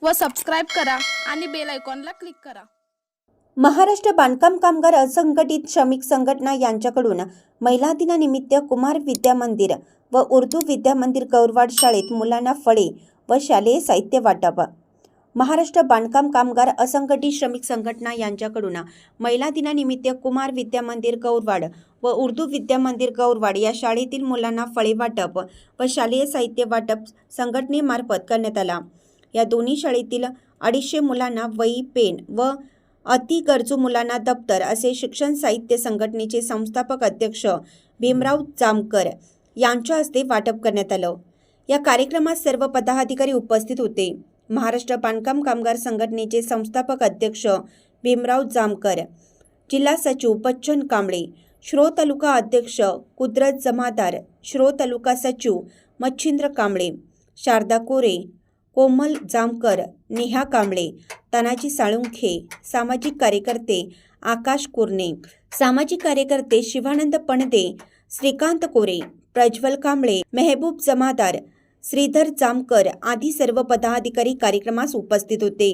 व सबस्क्राईब करा आणि बेल आयकॉनला क्लिक करा। महाराष्ट्र बांधकाम कामगार असंघटित श्रमिक संघटना यांच्याकडून महिला दिनानिमित्त कुमार विद्या मंदिर व उर्दू विद्या मंदिर गौरवाड शाळेत मुलांना फळे व शालेय साहित्य वाटप। महाराष्ट्र बांधकाम कामगार असंघटित श्रमिक संघटना यांच्याकडून महिला दिनानिमित्त कुमार विद्या मंदिर गौरवाड व उर्दू विद्या मंदिर गौरवाड या शाळेतील मुलांना फळे वाटप व शालेय साहित्य वाटप संघटनेमार्फत करण्यात आला। या दोन्ही शाळेतील 250 मुलांना वही, पेन व अति गरजू मुलांना दप्तर असे शिक्षण साहित्य संघटनेचे संस्थापक अध्यक्ष भीमराव जामकर यांच्या हस्ते वाटप करण्यात आलं। या कार्यक्रमात सर्व पदाधिकारी उपस्थित होते। महाराष्ट्र बांधकाम कामगार संघटनेचे संस्थापक अध्यक्ष भीमराव जामकर, जिल्हा सचिव बच्चन कांबळे, श्रो तालुका अध्यक्ष कुदरत जमादार, श्रो तालुका सचिव मच्छिंद्र कांबळे, शारदा कोरे, कोमल जामकर, नेहा कांबळे, तानाजी साळुंखे, सामाजिक कार्यकर्ते आकाश कुरणे, सामाजिक कार्यकर्ते शिवानंद पणदे, श्रीकांत कोरे, प्रज्वल कांबळे, मेहबूब जमादार, श्रीधर जामकर आदी सर्व पदाधिकारी कार्यक्रमास उपस्थित होते।